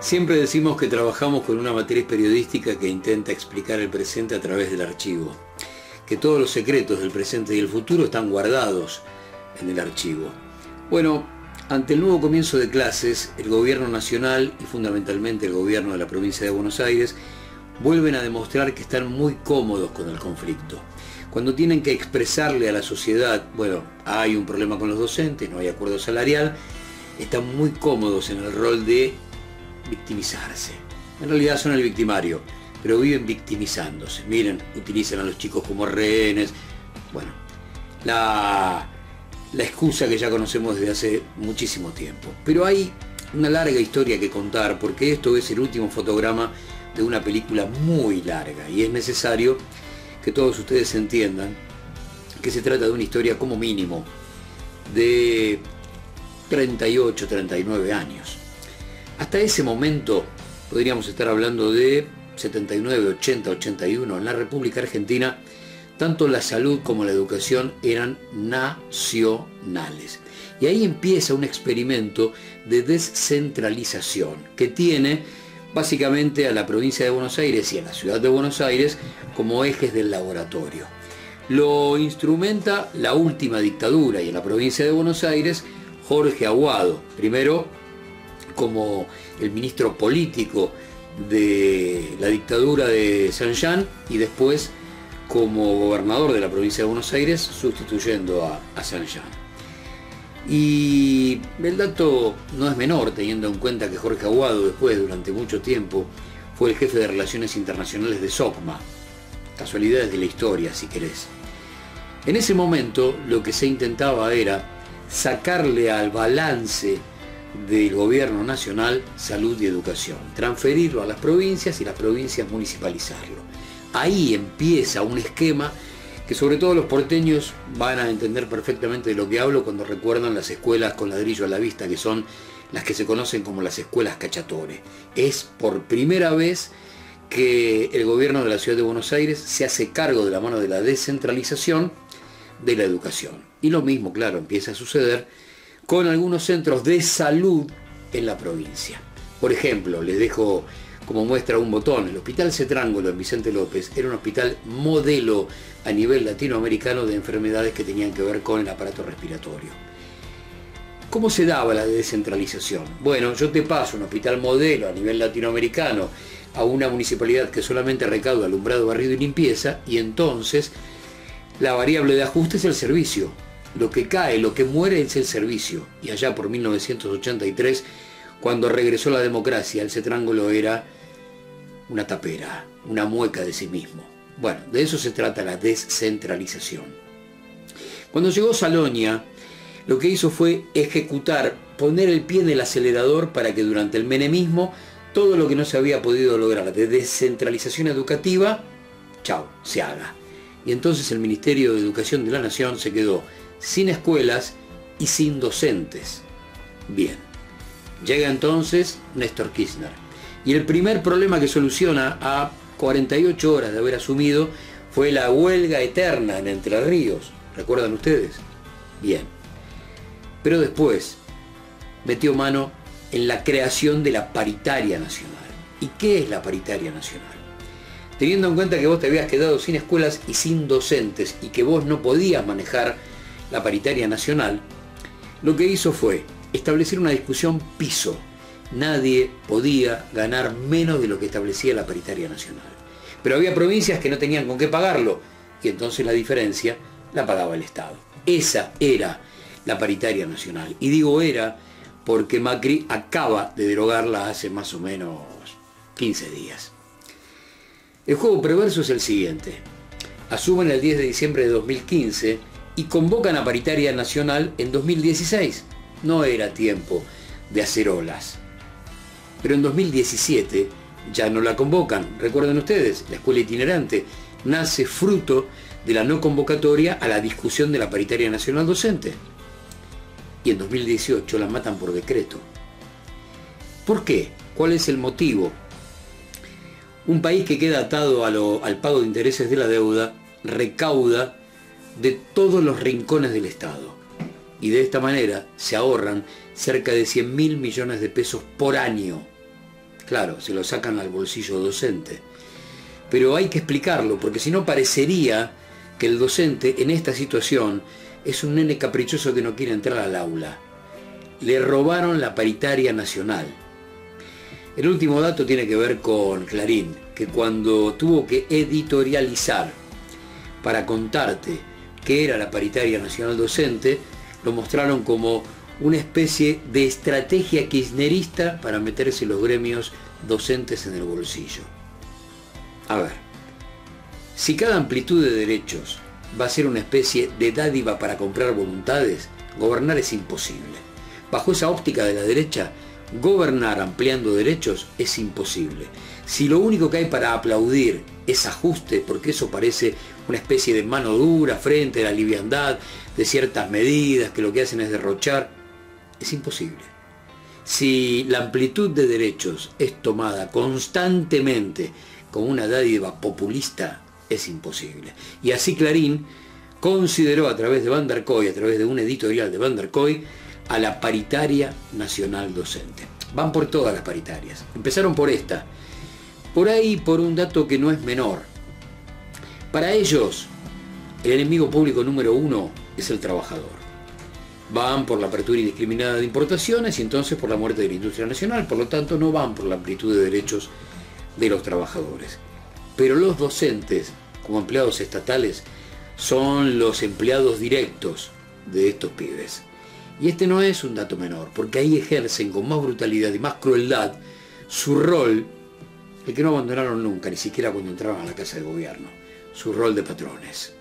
Siempre decimos que trabajamos con una matriz periodística que intenta explicar el presente a través del archivo, que todos los secretos del presente y el futuro están guardados en el archivo. Bueno, ante el nuevo comienzo de clases, el gobierno nacional y fundamentalmente el gobierno de la provincia de Buenos Aires vuelven a demostrar que están muy cómodos con el conflicto. Cuando tienen que expresarle a la sociedad, bueno, hay un problema con los docentes, no hay acuerdo salarial, están muy cómodos en el rol de victimizarse. En realidad son el victimario, pero viven victimizándose. Miren, utilizan a los chicos como rehenes. Bueno, la excusa que ya conocemos desde hace muchísimo tiempo. Pero hay una larga historia que contar, porque esto es el último fotograma de una película muy larga y es necesario que todos ustedes entiendan que se trata de una historia como mínimo de 38, 39 años. Hasta ese momento podríamos estar hablando de 79, 80, 81. En la República Argentina, tanto la salud como la educación eran nacionales. Y ahí empieza un experimento de descentralización que tiene básicamente a la provincia de Buenos Aires y a la ciudad de Buenos Aires como ejes del laboratorio. Lo instrumenta la última dictadura y en la provincia de Buenos Aires Jorge Aguado, primero como el ministro político de la dictadura de San Jean y después como gobernador de la provincia de Buenos Aires, sustituyendo a San Jean. Y el dato no es menor, teniendo en cuenta que Jorge Aguado después, durante mucho tiempo, fue el jefe de Relaciones Internacionales de SOCMA. Casualidades de la historia, si querés. En ese momento lo que se intentaba era sacarle al balance del gobierno nacional salud y educación, transferirlo a las provincias y las provincias municipalizarlo. Ahí empieza un esquema que sobre todo los porteños van a entender perfectamente de lo que hablo cuando recuerdan las escuelas con ladrillo a la vista, que son las que se conocen como las escuelas Cacciatore. Es por primera vez que el gobierno de la ciudad de Buenos Aires se hace cargo de la mano de la descentralización de la educación. Y lo mismo, claro, empieza a suceder con algunos centros de salud en la provincia. Por ejemplo, les dejo como muestra un botón. El Hospital Cetrángulo en Vicente López era un hospital modelo a nivel latinoamericano de enfermedades que tenían que ver con el aparato respiratorio. ¿Cómo se daba la descentralización? Bueno, yo te paso un hospital modelo a nivel latinoamericano a una municipalidad que solamente recauda alumbrado, barrido y limpieza, y entonces la variable de ajuste es el servicio. Lo que cae, lo que muere es el servicio. Y allá por 1983, cuando regresó la democracia, el Cetrángulo era una tapera, una mueca de sí mismo. Bueno, de eso se trata la descentralización. Cuando llegó Salonia, lo que hizo fue ejecutar, poner el pie en el acelerador para que durante el menemismo todo lo que no se había podido lograr de descentralización educativa, chao, se haga. Y entonces el Ministerio de Educación de la Nación se quedó sin escuelas y sin docentes. Bien, llega entonces Néstor Kirchner. Y el primer problema que soluciona a 48 horas de haber asumido fue la huelga eterna en Entre Ríos. ¿Recuerdan ustedes? Bien. Pero después metió mano en la creación de la paritaria nacional. ¿Y qué es la paritaria nacional? Teniendo en cuenta que vos te habías quedado sin escuelas y sin docentes y que vos no podías manejar la paritaria nacional, lo que hizo fue establecer una discusión piso. Nadie podía ganar menos de lo que establecía la paritaria nacional. Pero había provincias que no tenían con qué pagarlo y entonces la diferencia la pagaba el Estado. Esa era la paritaria nacional. Y digo era porque Macri acaba de derogarla hace más o menos 15 días. El juego perverso es el siguiente. Asumen el 10 de diciembre de 2015 y convocan a paritaria nacional en 2016. No era tiempo de hacer olas. Pero en 2017 ya no la convocan. Recuerden ustedes, la escuela itinerante nace fruto de la no convocatoria a la discusión de la paritaria nacional docente. Y en 2018 la matan por decreto. ¿Por qué? ¿Cuál es el motivo? Un país que queda atado al pago de intereses de la deuda recauda de todos los rincones del Estado. Y de esta manera se ahorran cerca de 100.000 millones de pesos por año. Claro, se lo sacan al bolsillo docente. Pero hay que explicarlo, porque si no parecería que el docente en esta situación es un nene caprichoso que no quiere entrar al aula. Le robaron la paritaria nacional. El último dato tiene que ver con Clarín, que cuando tuvo que editorializar para contarte qué era la paritaria nacional docente, lo mostraron como una especie de estrategia kirchnerista para meterse los gremios docentes en el bolsillo. A ver, si cada amplitud de derechos va a ser una especie de dádiva para comprar voluntades, gobernar es imposible. Bajo esa óptica de la derecha, gobernar ampliando derechos es imposible. Si lo único que hay para aplaudir es ajuste, porque eso parece una especie de mano dura frente a la liviandad de ciertas medidas que lo que hacen es derrochar, es imposible. Si la amplitud de derechos es tomada constantemente como una dádiva populista, es imposible. Y así Clarín consideró a través de Van der Kooi, a través de un editorial de Van der Kooi, a la paritaria nacional docente. Van por todas las paritarias. Empezaron por esta. Por ahí, por un dato que no es menor. Para ellos, el enemigo público número 1 es el trabajador. Van por la apertura indiscriminada de importaciones y entonces por la muerte de la industria nacional. Por lo tanto, no van por la amplitud de derechos de los trabajadores. Pero los docentes, como empleados estatales, son los empleados directos de estos pibes. Y este no es un dato menor, porque ahí ejercen con más brutalidad y más crueldad su rol, el que no abandonaron nunca, ni siquiera cuando entraban a la casa de gobierno, su rol de patrones.